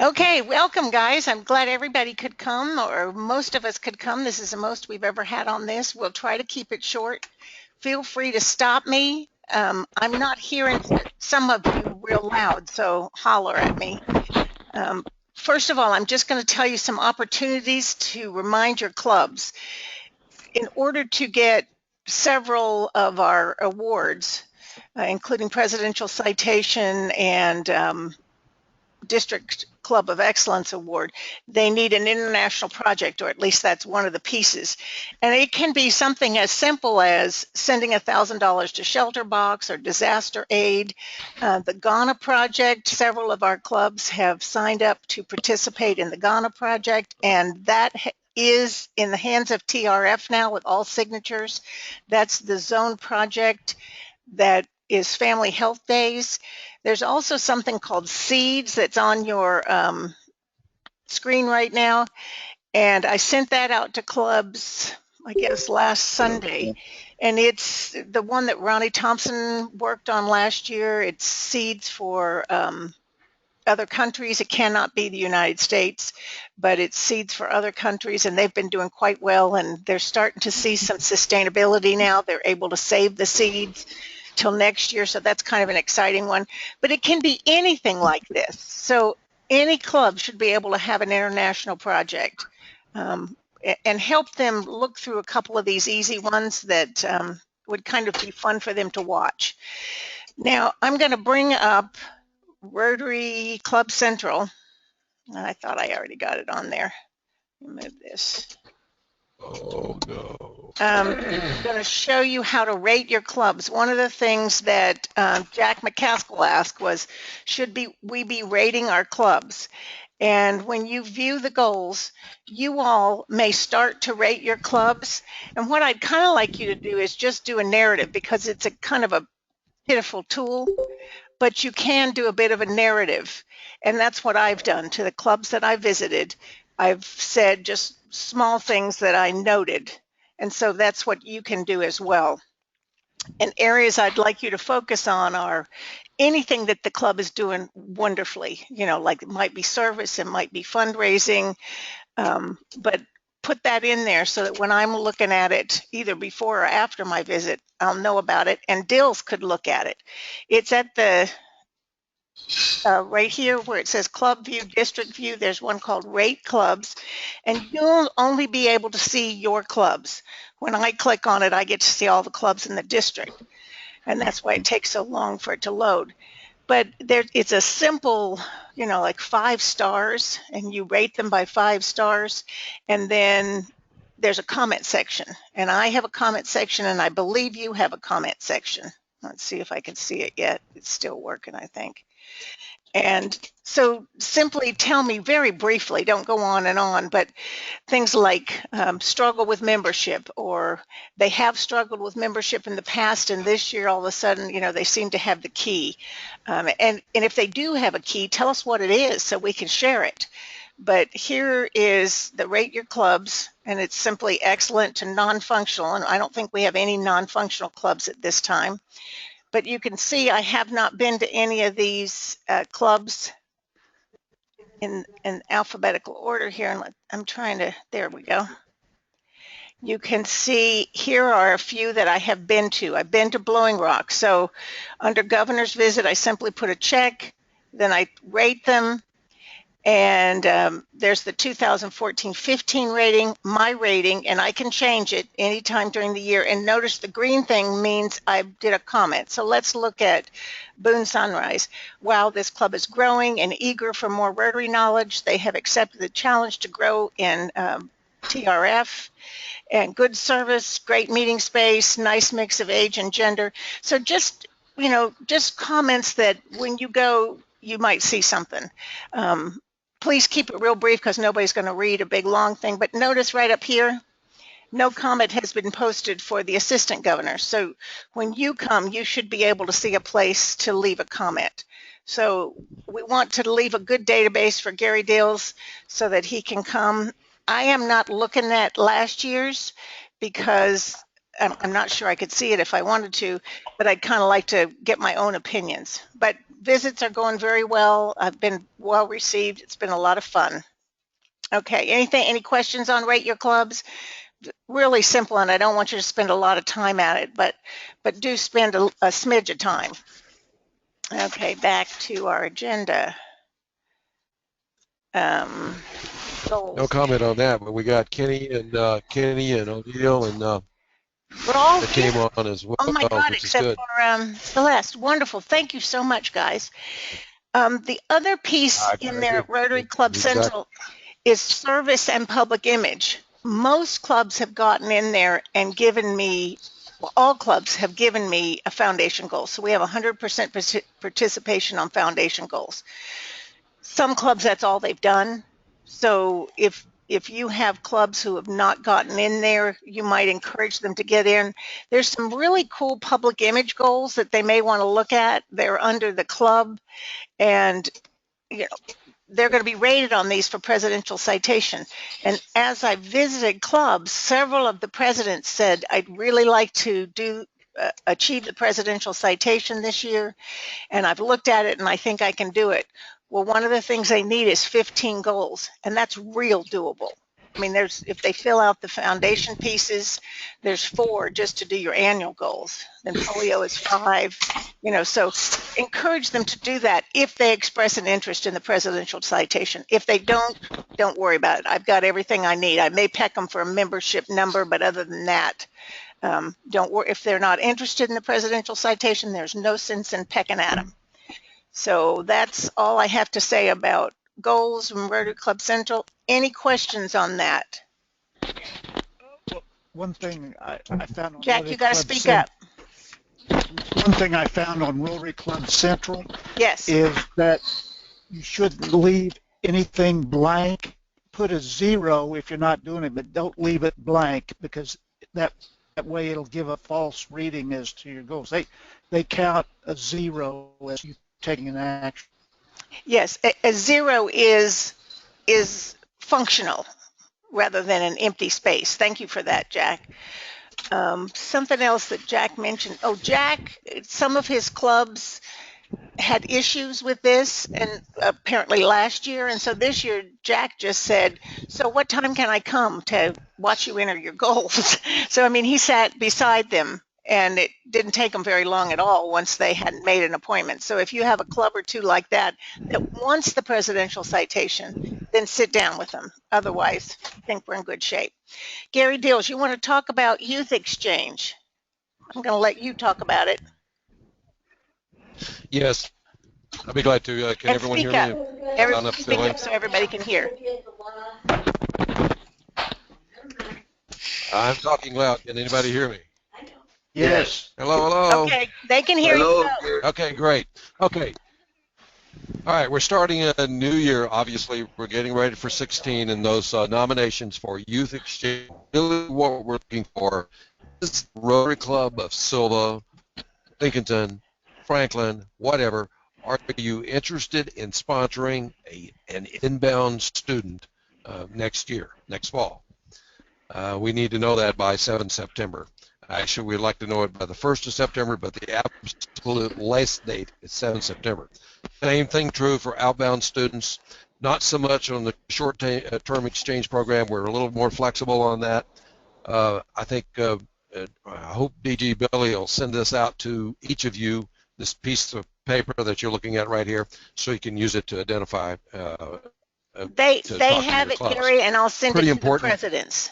Okay, welcome guys. I'm glad everybody could come, or most of us could come. This is the most we've ever had on this. We'll try to keep it short. Feel free to stop me. I'm not hearing some of you real loud, so holler at me. Um, First of all, I'm just going to tell you some opportunities to remind your clubs. In order to get several of our awards, including Presidential Citation and District Club of Excellence Award, they need an international project, or at least that's one of the pieces. And it can be something as simple as sending $1,000 to Shelter Box or disaster aid. The Ghana Project, several of our clubs have signed up to participate in the Ghana Project, and that is in the hands of TRF now with all signatures. That's the zone project that is Family Health Days. There's also something called Seeds that's on your screen right now. And I sent that out to clubs, I guess, last Sunday. And it's the one that Ronnie Thompson worked on last year. It's Seeds for other countries. It cannot be the United States, but it's seeds for other countries, and they've been doing quite well, and they're starting to see some sustainability now. They're able to save the seeds till next year, so that's kind of an exciting one. But it can be anything like this. So any club should be able to have an international project, and help them look through a couple of these easy ones that would kind of be fun for them to watch. Now, I'm going to bring up Rotary Club Central. I thought I already got it on there. Move this. Oh no. I'm going to show you how to rate your clubs. One of the things that Jack McCaskill asked was, we be rating our clubs? And when you view the goals, you all may start to rate your clubs. And what I'd kind of like you to do is just do a narrative, because it's a kind of a pitiful tool, but you can do a bit of a narrative. And that's what I've done to the clubs that I visited. I've said just small things that I noted. And so that's what you can do as well. And areas I'd like you to focus on are anything that the club is doing wonderfully. Like it might be service, it might be fundraising, but put that in there so that when I'm looking at it, either before or after my visit, I'll know about it, and Dills could look at it. It's at the right here where it says club view, district view. There's one called rate clubs, and you'll only be able to see your clubs. When I click on it, I get to see all the clubs in the district, and that's why it takes so long for it to load. But it's a simple, like 5 stars, and you rate them by 5 stars, and then there's a comment section, and I have a comment section, and I believe you have a comment section. Let's see if I can see it yet. It's still working, I think. And so simply tell me very briefly, don't go on, but things like struggle with membership, or they have struggled with membership in the past, and this year all of a sudden, they seem to have the key. And if they do have a key, tell us what it is so we can share it. But here is the rate your clubs, and it's simply excellent to non-functional, and I don't think we have any non-functional clubs at this time. But you can see I have not been to any of these clubs in alphabetical order here. And I'm trying to, there we go. You can see here are a few that I have been to. I've been to Blowing Rock. So under governor's visit, I simply put a check, then I rate them. And there's the 2014-15 rating, my rating, and I can change it anytime during the year. And notice the green thing means I did a comment. So let's look at Boone Sunrise. While this club is growing and eager for more Rotary knowledge, they have accepted the challenge to grow in TRF. And good service, great meeting space, nice mix of age and gender. So just comments that when you go, you might see something. Please keep it real brief because nobody's going to read a big long thing, but notice right up here, no comment has been posted for the assistant governor. So when you come, you should be able to see a place to leave a comment. So we want to leave a good database for Gary Dills so that he can come. I am not looking at last year's because I'm not sure I could see it if I wanted to, but I'd kind of like to get my own opinions. But visits are going very well. I've been well received. It's been a lot of fun. Okay, any questions on Rate Your Clubs? Really simple, and I don't want you to spend a lot of time at it, but do spend a smidge of time. Okay, back to our agenda. Goals. No comment on that, but we got Kenny and O'Neill and We're all that here. came on as well, Oh my God, which is except good. for Celeste. Wonderful. Thank you so much, guys. The other piece in there at Rotary Club Exactly. Central is service and public image. Most clubs have gotten in there and given me, well, all clubs have given me a foundation goal. So we have 100% participation on foundation goals. Some clubs, that's all they've done. So if you have clubs who have not gotten in there, you might encourage them to get in. There's some really cool public image goals that they may want to look at. They're under the club, and you know, they're going to be rated on these for presidential citation. And as I visited clubs, several of the presidents said, I'd really like to achieve the presidential citation this year. And I've looked at it and I think I can do it. Well, one of the things they need is 15 goals, and that's real doable. I mean, if they fill out the foundation pieces, there's 4 just to do your annual goals. Then polio is 5, so encourage them to do that if they express an interest in the presidential citation. If they don't worry about it. I've got everything I need. I may peck them for a membership number, but other than that, don't worry. If they're not interested in the presidential citation, there's no sense in pecking at them. So that's all I have to say about goals from Rotary Club Central. Any questions on that? Well, one thing I found on Jack, Rotary you got to Club speak up. One thing I found on Rotary Club Central Yes. is that you shouldn't leave anything blank. Put a 0 if you're not doing it, but don't leave it blank, because that way it'll give a false reading as to your goals. They count a 0 as you taking an action. Yes, a 0 is functional rather than an empty space. Thank you for that, Jack. Something else that Jack mentioned. Oh, Jack, some of his clubs had issues with this, and apparently last year, and so this year Jack just said, so what time can I come to watch you enter your goals? So I mean, he sat beside them, and it didn't take them very long at all once they hadn't made an appointment. So if you have a club or two like that wants the presidential citation, then sit down with them. Otherwise, I think we're in good shape. Gary Dills, you want to talk about youth exchange? I'm going to let you talk about it. Yes, I'll be glad to. Can And everyone speak hear up. me? Speak up so everybody can hear. I'm talking loud. Can anybody hear me? Yes. Hello, hello. Okay, they can hear you. Okay, great. Okay. All right, we're starting a new year. Obviously, we're getting ready for 16, and those nominations for Youth Exchange, really what we're looking for is Rotary Club of Silva, Lincolnton, Franklin, whatever. Are you interested in sponsoring an inbound student next year, next fall? We need to know that by 7 September. Actually, we'd like to know it by the 1st of September, but the absolute last date is 7 September. Same thing true for outbound students. Not so much on the short-term exchange program. We're a little more flexible on that. I think, I hope DG Billy will send this out to each of you, this piece of paper that you're looking at right here, so you can use it to identify. They have it, Gary, and I'll send it to the presidents.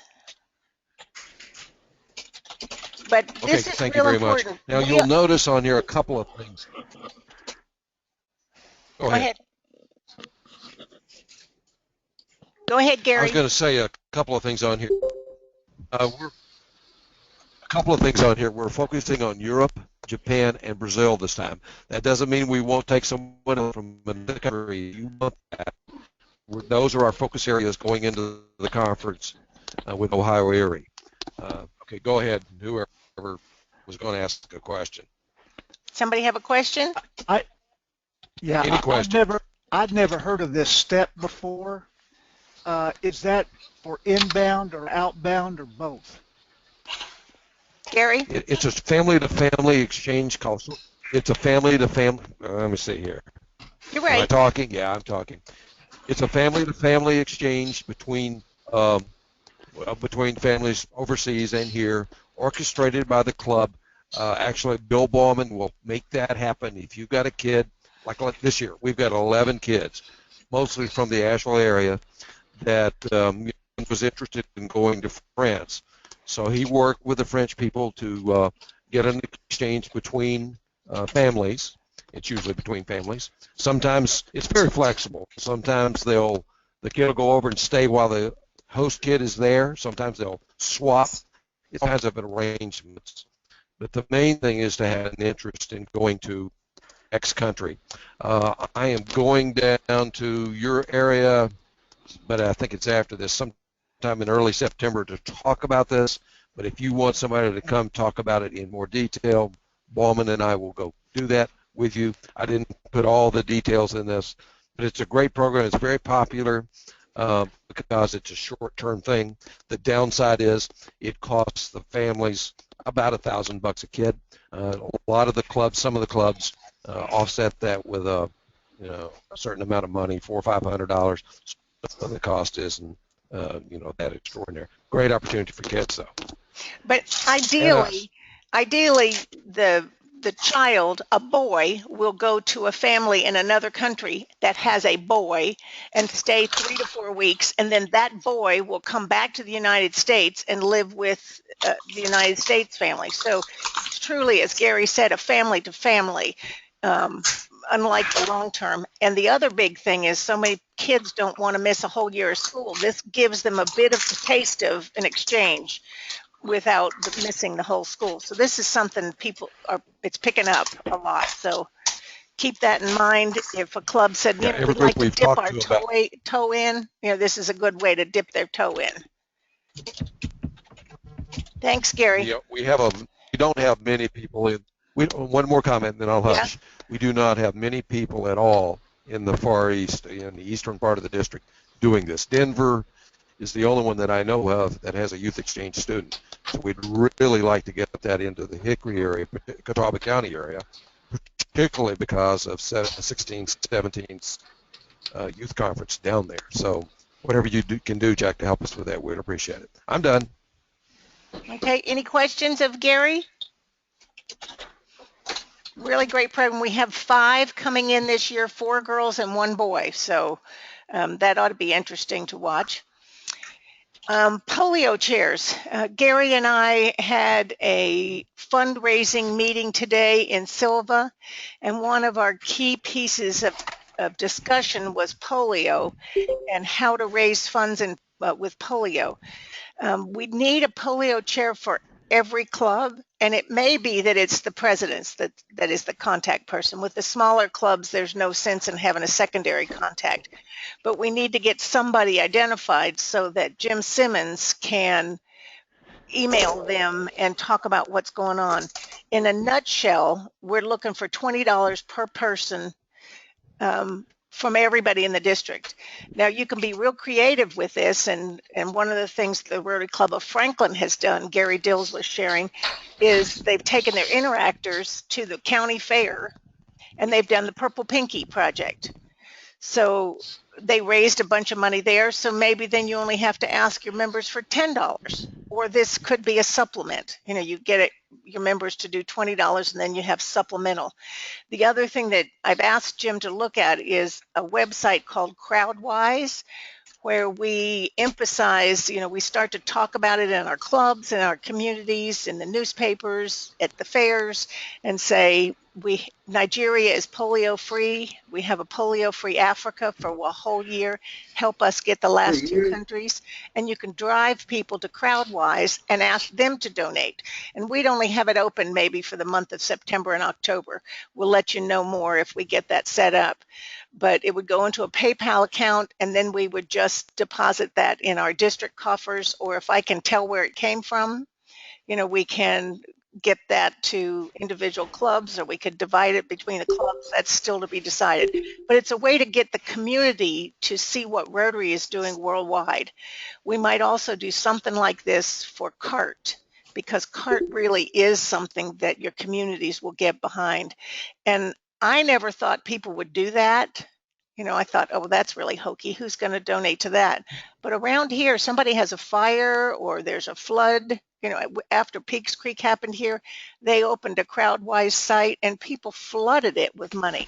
But this is thank real you very important. much. Now you'll notice on here a couple of things. Go ahead. Go ahead, Gary. I was going to say a couple of things on here. We're focusing on Europe, Japan, and Brazil this time. That doesn't mean we won't take someone from another country. You want that. Those are our focus areas going into the conference with Ohio Erie. Okay, go ahead. Whoever was going to ask a question. Somebody have a question? Any question? I'd never heard of this step before. Is that for inbound or outbound or both? Gary? It's a family-to-family exchange called It's a family to family. Let me see here. You're Am I right. talking? Yeah, I'm talking. It's a family to family exchange um, between families overseas and here, orchestrated by the club. Actually, Bill Ballman will make that happen. If you've got a kid, like this year, we've got 11 kids, mostly from the Asheville area, that was interested in going to France. So he worked with the French people to get an exchange between families. It's usually between families. Sometimes it's very flexible. Sometimes the kid will go over and stay while the host kid is there. Sometimes they'll swap. It's all kinds of arrangements. But the main thing is to have an interest in going to X country. I am going down to your area, but I think it's after this, sometime in early September, to talk about this. But if you want somebody to come talk about it in more detail, Ballman and I will go do that with you. I didn't put all the details in this, but it's a great program. It's very popular because it's a short-term thing. The downside is it costs the families about $1,000 a kid. A lot of the clubs, some of the clubs, offset that with a certain amount of money, $400 or $500. So the cost isn't that extraordinary. Great opportunity for kids though, But and us. ideally, the child, a boy, will go to a family in another country that has a boy and stay 3 to 4 weeks, and then that boy will come back to the United States and live with the United States family. So it's truly, as Gary said, a family to family. Um, Unlike the long term. And the other big thing is so many kids don't want to miss a whole year of school. This gives them a bit of a taste of an exchange without missing the whole school. So this is something it's picking up a lot. So keep that in mind. If a club said, Yeah, every we'd group like to we've dip talked our to about. toe in, this is a good way to dip their toe in. Thanks, Gary. We don't have many people in. One more comment, and then I'll Yeah. hush. We do not have many people at all in the Far East, in the eastern part of the district, doing this. Denver is the only one that I know of that has a youth exchange student. So we'd really like to get that into the Hickory area, Catawba County area, particularly because of 16, 17 youth conference down there. So whatever can do, Jack, to help us with that, we'd appreciate it. I'm done. Okay. Any questions of Gary? Really great program. We have 5 coming in this year, 4 girls and 1 boy. So that ought to be interesting to watch. Polio chairs. Gary and I had a fundraising meeting today in Silva, and one of our key pieces of discussion was polio and how to raise funds with polio. We need a polio chair for every club, and it may be that it's the president's that is the contact person. With the smaller clubs, there's no sense in having a secondary contact, but we need to get somebody identified so that Jim Simmons can email them and talk about what's going on. In a nutshell, we're looking for $20 per person from everybody in the district. Now you can be real creative with this, and one of the things the Rotary Club of Franklin has done, Gary Dills was sharing, is they've taken their interactors to the county fair and they've done the Purple Pinky project. So they raised a bunch of money there. So maybe then you only have to ask your members for $10, or this could be a supplement. You get your members to do $20 and then you have supplemental. The other thing that I've asked Jim to look at is a website called Crowdwise, where we emphasize, we start to talk about it in our clubs, in our communities, in the newspapers, at the fairs, and say, Nigeria is polio free. We have a polio free Africa for a whole year. Help us get the last 2 countries. And you can drive people to Crowdwise and ask them to donate. And we'd only have it open maybe for the month of September and October. We'll let you know more if we get that set up. But it would go into a PayPal account, and then we would just deposit that in our district coffers, or if I can tell where it came from, we can get that to individual clubs, or we could divide it between the clubs. That's still to be decided. But it's a way to get the community to see what Rotary is doing worldwide. We might also do something like this for CART, because CART really is something that your communities will get behind. And I never thought people would do that. I thought, oh, well, that's really hokey. Who's going to donate to that? But around here, somebody has a fire or there's a flood. After Peaks Creek happened here, they opened a CrowdWise site and people flooded it with money.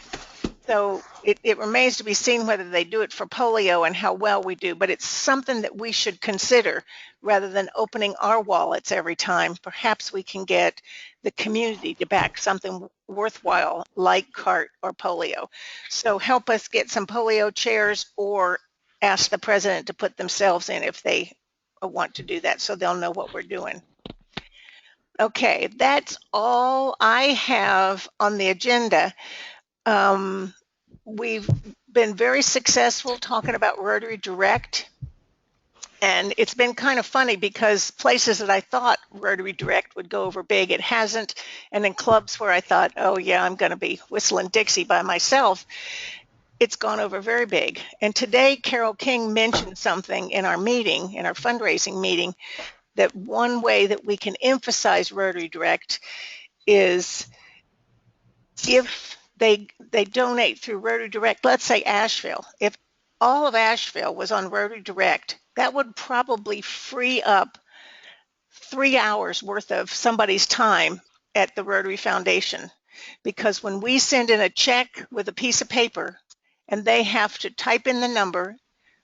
So it remains to be seen whether they do it for polio and how well we do, but it's something that we should consider rather than opening our wallets every time. Perhaps we can get the community to back something worthwhile like CART or polio. So help us get some polio chairs or ask the president to put themselves in if they want to do that so they'll know what we're doing. Okay, that's all I have on the agenda. We've been very successful talking about Rotary Direct, and it's been kind of funny because places that I thought Rotary Direct would go over big, it hasn't, and in clubs where I thought, oh yeah, I'm going to be whistling Dixie by myself, it's gone over very big. And today, Carol King mentioned something in our meeting, in our fundraising meeting, that one way that we can emphasize Rotary Direct is if they donate through Rotary Direct, let's say Asheville, if all of Asheville was on Rotary Direct, that would probably free up 3 hours worth of somebody's time at the Rotary Foundation. Because when we send in a check with a piece of paper and they have to type in the number,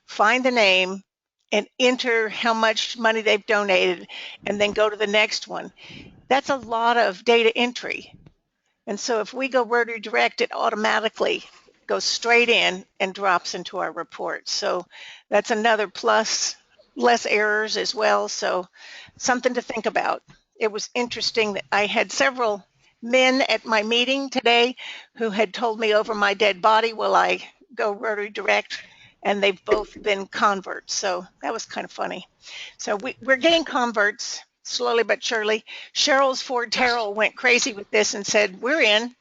find the name, and enter how much money they've donated, and then go to the next one, that's a lot of data entry. And so if we go Rotary Direct, it automatically goes straight in and drops into our report. So that's another plus, less errors as well. So something to think about. It was interesting that I had several men at my meeting today who had told me over my dead body, will I go Rotary Direct? And they've both been converts. So that was kind of funny. So we're getting converts slowly but surely. Cheryl's Ford Terrell went crazy with this and said, we're in.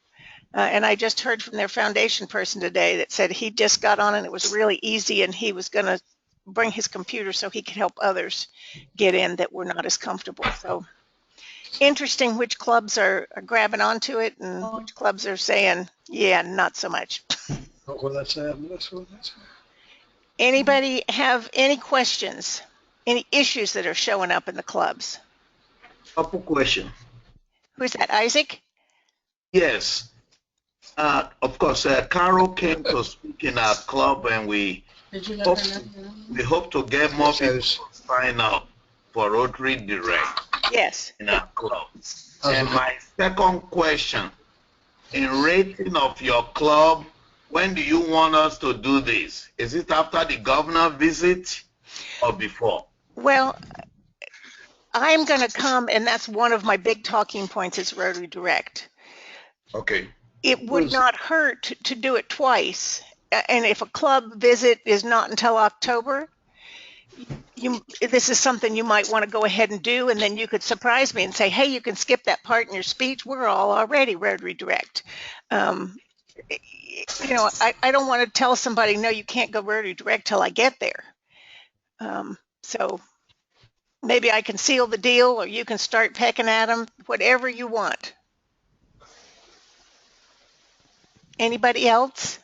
And I just heard from their foundation person today that said he just got on and it was really easy and he was going to bring his computer so he could help others get in that were not as comfortable. So interesting which clubs are grabbing onto it and which clubs are saying, yeah, not so much. Anybody have any questions? Any issues that are showing up in the clubs? Couple question. Who's that, Isaac? Yes. Of course, Carol came to speak in our club, and we hope to get more people to sign up for Rotary Direct. Yes. In our club. And my second question, in rating of your club, when do you want us to do this? Is it after the governor visit or before? Well, I'm going to come, and that's one of my big talking points is Rotary Direct. Okay. It would not hurt to do it twice. And if a club visit is not until October, this is something you might want to go ahead and do, and then you could surprise me and say, hey, you can skip that part in your speech. We're all already Rotary Direct. I don't want to tell somebody, no, you can't go Rotary Direct till I get there. So maybe I can seal the deal or you can start pecking at them, whatever you want. Anybody else?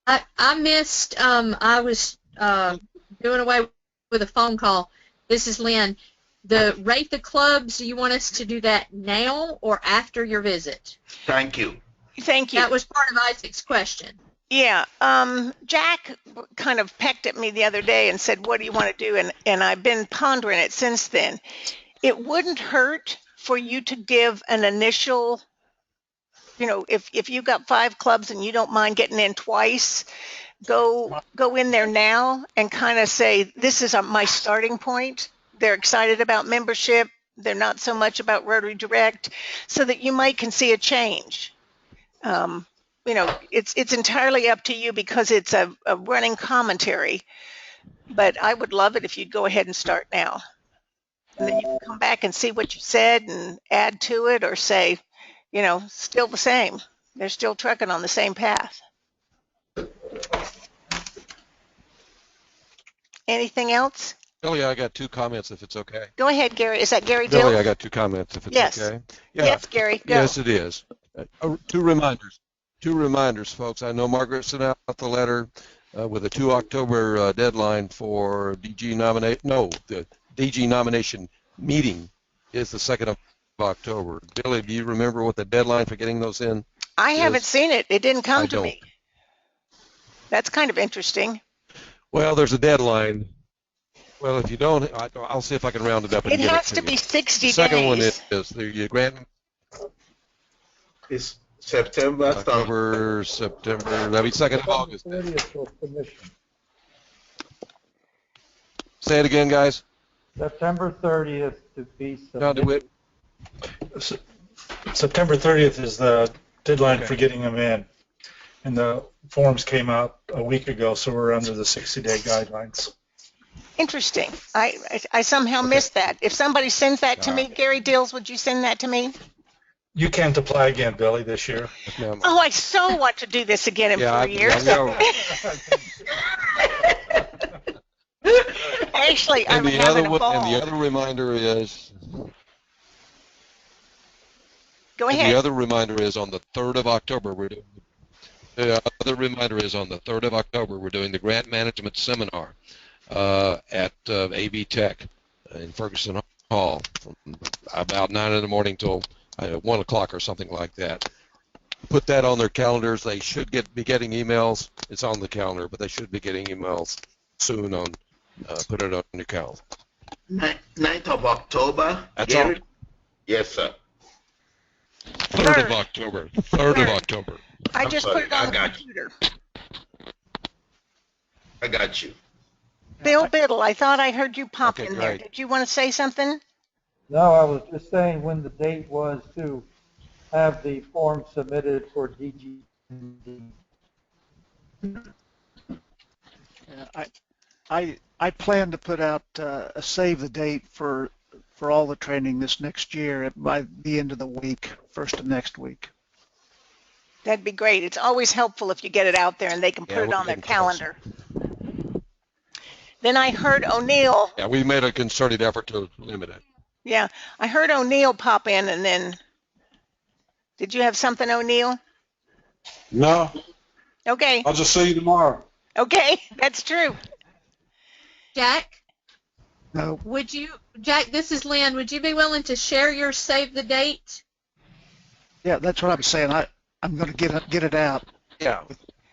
I missed, I was doing away with a phone call. This is Lynn. The rate the clubs, do you want us to do that now or after your visit? Thank you. Thank you. That was part of Isaac's question. Yeah, Jack kind of pecked at me the other day and said, what do you want to do? And I've been pondering it since then. It wouldn't hurt for you to give an initial, if you got 5 clubs and you don't mind getting in twice, go in there now and kind of say, this is my starting point. They're excited about membership. They're not so much about Rotary Direct, so that you might can see a change. It's entirely up to you because it's a running commentary, but I would love it if you'd go ahead and start now. And then you can come back and see what you said and add to it or say, still the same. They're still trucking on the same path. Anything else? Billy, I got two comments if it's okay. Go ahead, Gary. Is that Gary Billy, Dills? I got two comments if it's Yes. okay. Yeah. Yes, Gary, go. Yes, it is. Two reminders. Two reminders, folks. I know Margaret sent out the letter with a 2 October deadline for DG nominate. No, the DG nomination meeting is the 2nd of October. Billy, do you remember what the deadline for getting those in? I haven't seen it. It didn't come I to don't. me. That's kind of interesting. Well, there's a deadline. Well, if you don't, I'll see if I can round it up and It get has it to to be you. 60 The second days. one is the grant It's September. October, September. That'll be 2nd of August. 30th for submission. Say it again, guys. September 30th to be No, do submitted. it. September 30th is the deadline Okay. for getting them in. And the forms came out a week ago, so we're under the 60-day guidelines. Interesting. I somehow missed that. If somebody sends that to me, Gary Dills, would you send that to me? You can't apply again, Billy, this year. Yes, ma'am. Oh, I so want to do this again in 4 years. Yeah, Actually, I'm and the having other a ball. and the other reminder is Go and the ahead. other reminder is on the 3rd of October we're doing. The other reminder is on the 3rd of October we're doing the grant management seminar at AV Tech in Ferguson Hall from about 9 in the morning till 1 o'clock or something like that. Put that on their calendars. They should be getting emails. It's on the calendar, but they should be getting emails soon on. Put it on your calendar. 9th of October. That's Gary? all. Yes, sir. 3rd of October. 3rd of October. I I'm just sorry, put it on I the got computer. I got you. Bill Biddle, I thought I heard you pop Okay, in there. great. Did you want to say something? No, I was just saying when the date was to have the form submitted for DG. I plan to put out a save the date for all the training this next year by the end of the week, first of next week. That'd be great. It's always helpful if you get it out there and they can put Yeah, it we're on their getting close. calendar. Then I heard O'Neill. Yeah, we made a concerted effort to limit it. Yeah, I heard O'Neill pop in and then, did you have something, O'Neill? No, Okay, I'll just see you tomorrow. okay, that's true. Jack, No, Jack, this is Lynn. Would you be willing to share your save the date? yeah, that's what I'm saying. I'm going to get it out. Yeah.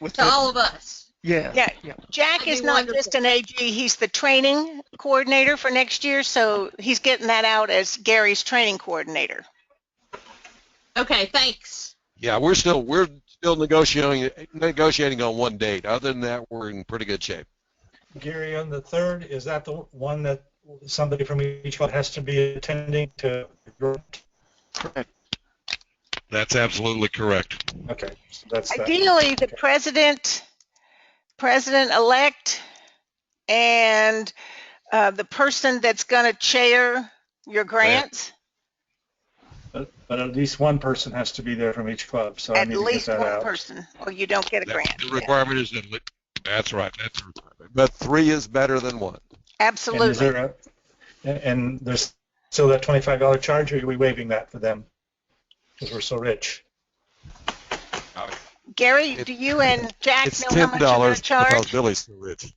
With To all of us. yeah. Yeah. Yeah. Jack That'd is be not wonderful. just an AG, he's the training coordinator for next year, so he's getting that out as Gary's training coordinator. Okay, thanks. Yeah, we're still negotiating on one date. Other than that, we're in pretty good shape. Gary, on the 3rd, is that the one that somebody from each one has to be attending to? Correct. That's absolutely correct. Okay, so that's that. Ideally, the president-elect, and the person that's going to chair your grants, But at least one person has to be there from each club, so I at need to get least that one out. person, or you don't get a grant. The requirement is that. That's right. That's the requirement. But 3 is better than 1. And is Absolutely. there and there's still that $25 charge, or are we waiving that for them? Because we're so rich. Gary, do you and Jack It's know how much you're going $10 to charge? because Billy's so rich.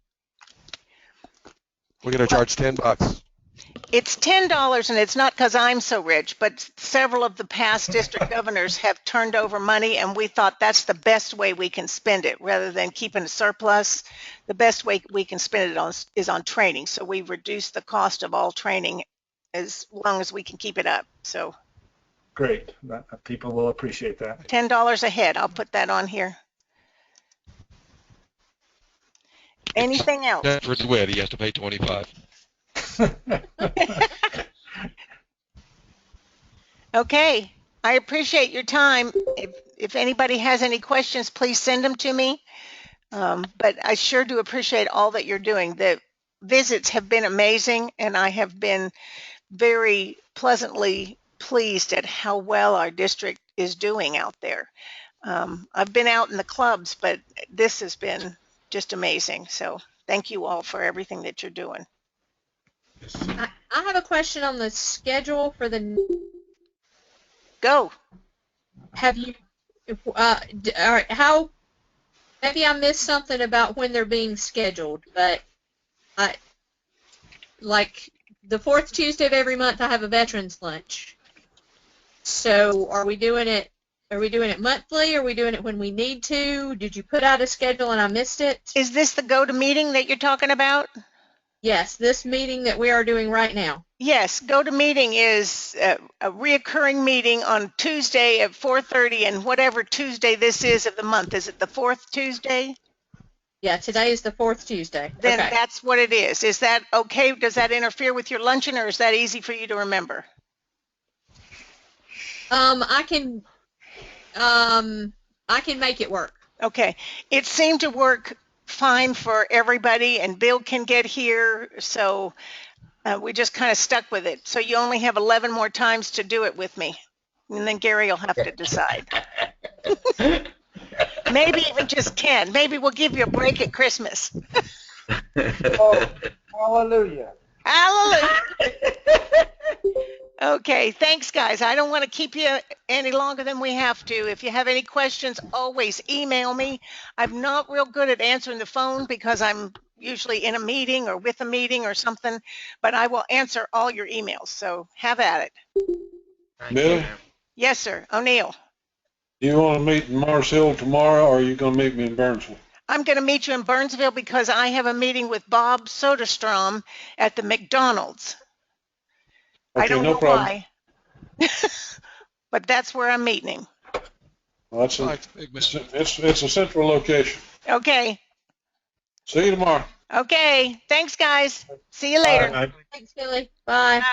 We're going to charge $10. It's $10, and it's not because I'm so rich, but several of the past district governors have turned over money, and we thought that's the best way we can spend it. Rather than keeping a surplus, the best way we can spend it is on training. So we reduced the cost of all training as long as we can keep it up. So Great. People will appreciate that. $10 a head. I'll put that on here. Anything else? For DeWitt, he has to pay $25. Okay, I appreciate your time. If anybody has any questions, please send them to me. But I sure do appreciate all that you're doing. The visits have been amazing, and I have been very pleasantly pleased at how well our district is doing out there. I've been out in the clubs, but this has been just amazing. So thank you all for everything that you're doing. I have a question on the schedule for the. Go. Have you? All right. How? Maybe I missed something about when they're being scheduled, but I like the fourth Tuesday of every month. I have a veterans lunch. So are we doing it? Are we doing it monthly? Are we doing it when we need to? Did you put out a schedule and I missed it? Is this the go-to meeting that you're talking about? Yes, this meeting that we are doing right now. Yes, go-to meeting is a reoccurring meeting on Tuesday at 4:30, and whatever Tuesday this is of the month. Is it the fourth Tuesday? Yeah, today is the fourth Tuesday. Then Okay. that's what it is. Is that okay? Does that interfere with your luncheon, or is that easy for you to remember? I can make it work. Okay. It seemed to work fine for everybody, and Bill can get here, so we just kind of stuck with it. So you only have 11 more times to do it with me, and then Gary will have to decide. Maybe even just 10. Maybe we'll give you a break at Christmas. Oh, hallelujah. Hallelujah. Okay, thanks, guys. I don't want to keep you any longer than we have to. If you have any questions, always email me. I'm not real good at answering the phone because I'm usually in a meeting or with a meeting or something, but I will answer all your emails. So have at it. Billy, Yes, sir. O'Neill. you want to meet in Mars Hill tomorrow, or are you going to meet me in Burnsville? I'm going to meet you in Burnsville because I have a meeting with Bob Soderstrom at the McDonald's. I Okay, don't no know problem. why, but that's where I'm meeting him. Well, it's a central location. Okay. See you tomorrow. Okay. Thanks, guys. See you All later. right. Thanks, Billy. Bye. Bye.